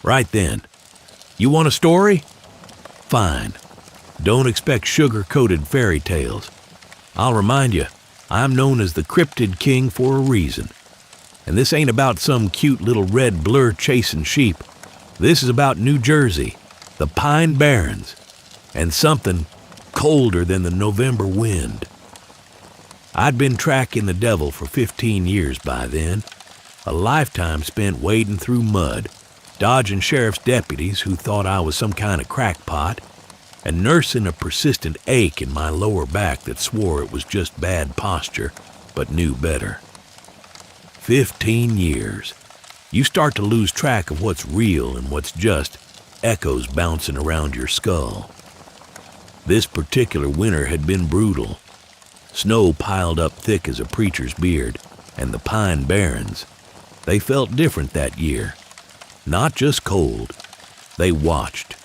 Right then. You want a story? Fine. Don't expect sugar-coated fairy tales. I'll remind you, I'm known as the Cryptid King for a reason. And this ain't about some cute little red blur chasing sheep. This is about New Jersey, the Pine Barrens, and something colder than the November wind. I'd been tracking the devil for 15 years by then, a lifetime spent wading through mud, dodging sheriff's deputies who thought I was some kind of crackpot, and nursing a persistent ache in my lower back that swore it was just bad posture, but knew better. 15 years. You start to lose track of what's real and what's just echoes bouncing around your skull. This particular winter had been brutal. Snow piled up thick as a preacher's beard, and the Pine Barrens, they felt different that year. Not just cold, they watched,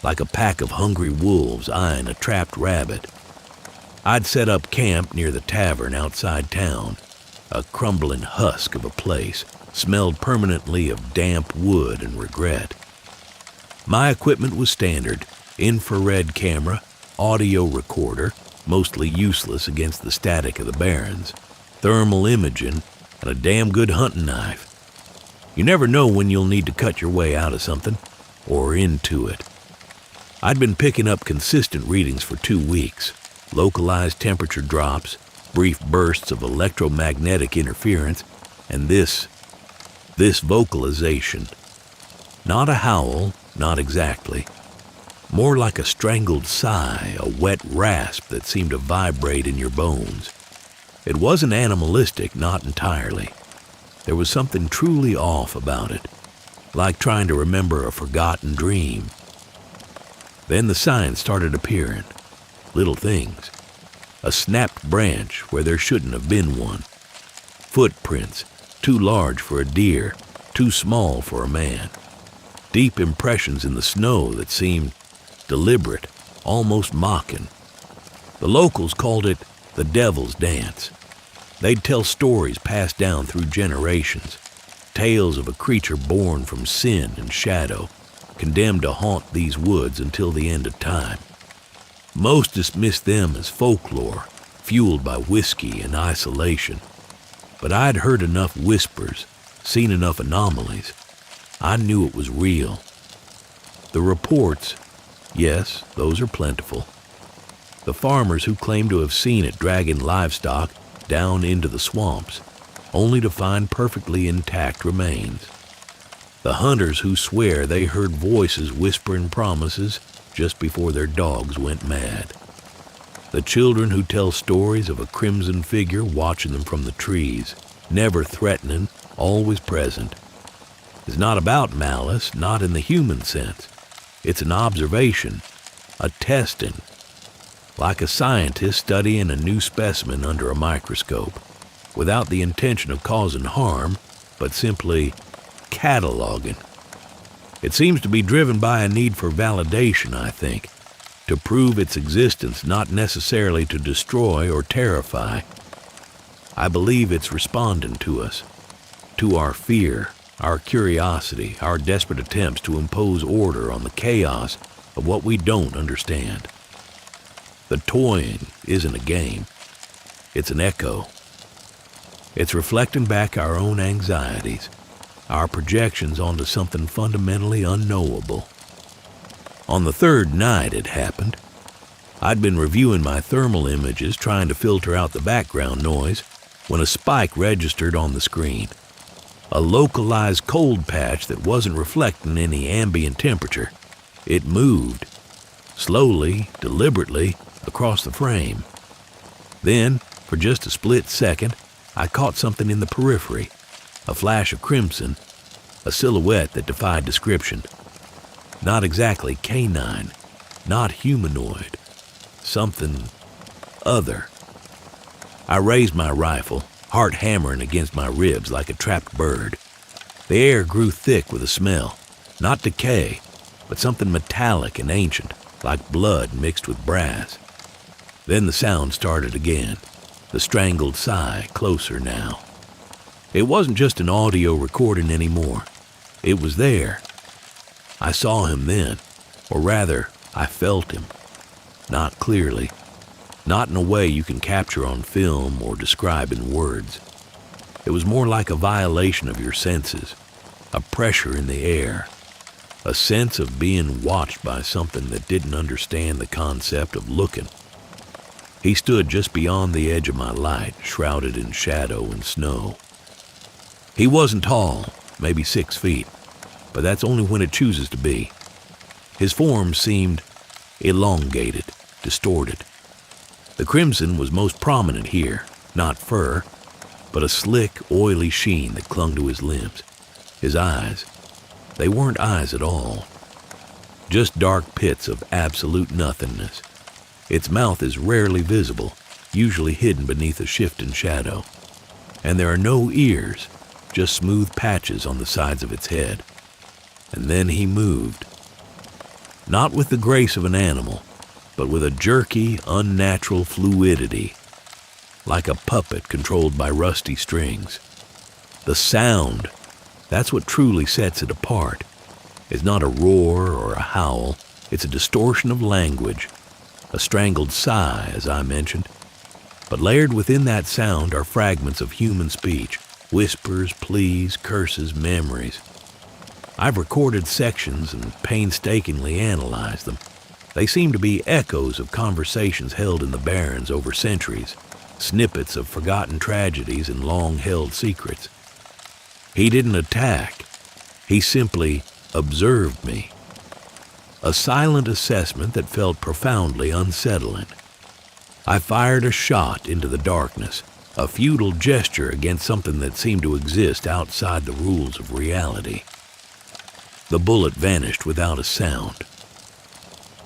like a pack of hungry wolves eyeing a trapped rabbit. I'd set up camp near the tavern outside town, a crumbling husk of a place, smelled permanently of damp wood and regret. My equipment was standard: infrared camera, audio recorder, mostly useless against the static of the barrens, thermal imaging, and a damn good hunting knife. You never know when you'll need to cut your way out of something, or into it. I'd been picking up consistent readings for 2 weeks, localized temperature drops, brief bursts of electromagnetic interference, and this vocalization. Not a howl, not exactly. More like a strangled sigh, a wet rasp that seemed to vibrate in your bones. It wasn't animalistic, not entirely. There was something truly off about it, like trying to remember a forgotten dream. Then the signs started appearing, little things. A snapped branch where there shouldn't have been one. Footprints, too large for a deer, too small for a man. Deep impressions in the snow that seemed deliberate, almost mocking. The locals called it the Devil's Dance. They'd tell stories passed down through generations, tales of a creature born from sin and shadow, condemned to haunt these woods until the end of time. Most dismissed them as folklore, fueled by whiskey and isolation. But I'd heard enough whispers, seen enough anomalies. I knew it was real. The reports, yes, those are plentiful. The farmers who claim to have seen it dragging livestock down into the swamps, only to find perfectly intact remains. The hunters who swear they heard voices whispering promises just before their dogs went mad. The children who tell stories of a crimson figure watching them from the trees, never threatening, always present. It's not about malice, not in the human sense. It's an observation, a testing, like a scientist studying a new specimen under a microscope, without the intention of causing harm, but simply cataloging. It seems to be driven by a need for validation, I think, to prove its existence, not necessarily to destroy or terrify. I believe it's responding to us, to our fear, our curiosity, our desperate attempts to impose order on the chaos of what we don't understand. The toying isn't a game. It's an echo. It's reflecting back our own anxieties, our projections onto something fundamentally unknowable. On the third night it happened. I'd been reviewing my thermal images, trying to filter out the background noise, when a spike registered on the screen. A localized cold patch that wasn't reflecting any ambient temperature. It moved, slowly, deliberately, across the frame. Then, for just a split second, I caught something in the periphery, a flash of crimson, a silhouette that defied description. Not exactly canine, not humanoid, something other. I raised my rifle, heart hammering against my ribs like a trapped bird. The air grew thick with a smell, not decay, but something metallic and ancient, like blood mixed with brass. Then the sound started again, the strangled sigh, closer now. It wasn't just an audio recording anymore. It was there, I saw him then, or rather, I felt him. Not clearly, not in a way you can capture on film or describe in words. It was more like a violation of your senses, a pressure in the air, a sense of being watched by something that didn't understand the concept of looking. He stood just beyond the edge of my light, shrouded in shadow and snow. He wasn't tall, maybe 6 feet, but that's only when it chooses to be. His form seemed elongated, distorted. The crimson was most prominent here, not fur, but a slick, oily sheen that clung to his limbs. His eyes, they weren't eyes at all, just dark pits of absolute nothingness. Its mouth is rarely visible, usually hidden beneath a shifting shadow. And there are no ears, just smooth patches on the sides of its head. And then he moved. Not with the grace of an animal, but with a jerky, unnatural fluidity, like a puppet controlled by rusty strings. The sound, that's what truly sets it apart. It's not a roar or a howl, it's a distortion of language, a strangled sigh, as I mentioned. But layered within that sound are fragments of human speech, whispers, pleas, curses, memories. I've recorded sections and painstakingly analyzed them. They seem to be echoes of conversations held in the Barrens over centuries, snippets of forgotten tragedies and long-held secrets. He didn't attack. He simply observed me. A silent assessment that felt profoundly unsettling. I fired a shot into the darkness, a futile gesture against something that seemed to exist outside the rules of reality. The bullet vanished without a sound.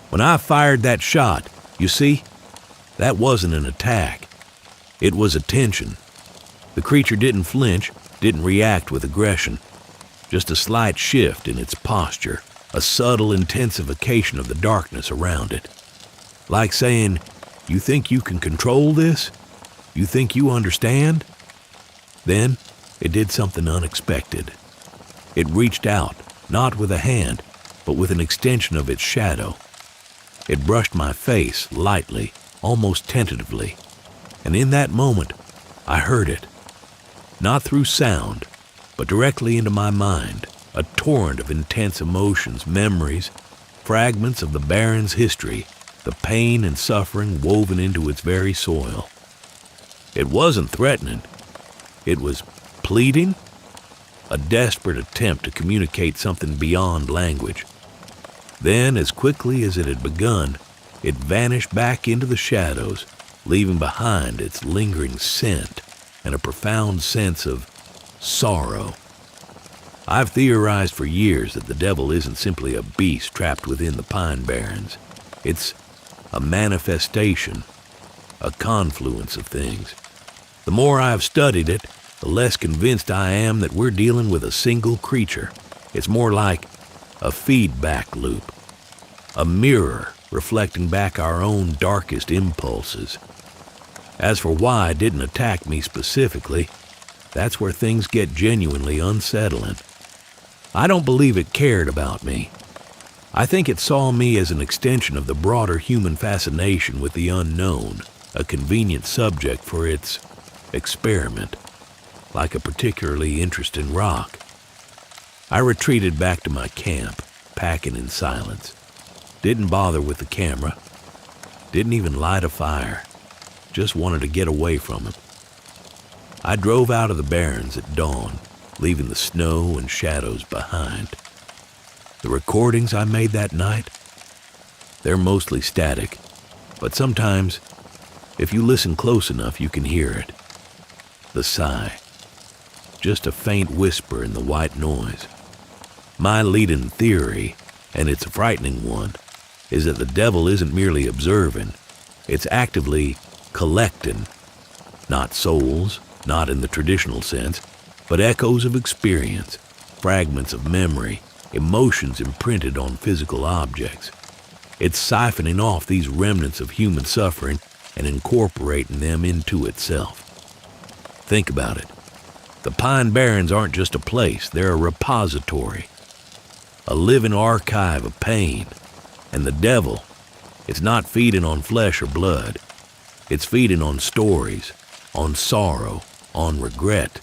When I fired that shot, you see, that wasn't an attack. It was attention. The creature didn't flinch, didn't react with aggression. Just a slight shift in its posture, a subtle intensification of the darkness around it. Like saying, "You think you can control this? You think you understand?" Then it did something unexpected. It reached out, not with a hand, but with an extension of its shadow. It brushed my face lightly, almost tentatively, and in that moment, I heard it. Not through sound, but directly into my mind, a torrent of intense emotions, memories, fragments of the Barrens' history, the pain and suffering woven into its very soil. It wasn't threatening. It was pleading, a desperate attempt to communicate something beyond language. Then, as quickly as it had begun, it vanished back into the shadows, leaving behind its lingering scent and a profound sense of sorrow. I've theorized for years that the devil isn't simply a beast trapped within the Pine Barrens. It's a manifestation, a confluence of things. The more I've studied it, the less convinced I am that we're dealing with a single creature. It's more like a feedback loop, a mirror reflecting back our own darkest impulses. As for why it didn't attack me specifically, that's where things get genuinely unsettling. I don't believe it cared about me. I think it saw me as an extension of the broader human fascination with the unknown, a convenient subject for its experiment, like a particularly interesting rock. I retreated back to my camp, packing in silence. Didn't bother with the camera. Didn't even light a fire. Just wanted to get away from him. I drove out of the Barrens at dawn, leaving the snow and shadows behind. The recordings I made that night, they're mostly static, but sometimes, if you listen close enough, you can hear it. The sigh. Just a faint whisper in the white noise. My leading theory, and it's a frightening one, is that the devil isn't merely observing, it's actively collecting. Not souls, not in the traditional sense, but echoes of experience, fragments of memory, emotions imprinted on physical objects. It's siphoning off these remnants of human suffering and incorporating them into itself. Think about it. The Pine Barrens aren't just a place, they're a repository. a living archive of pain. And the devil, it's not feeding on flesh or blood. It's feeding on stories, on sorrow, on regret,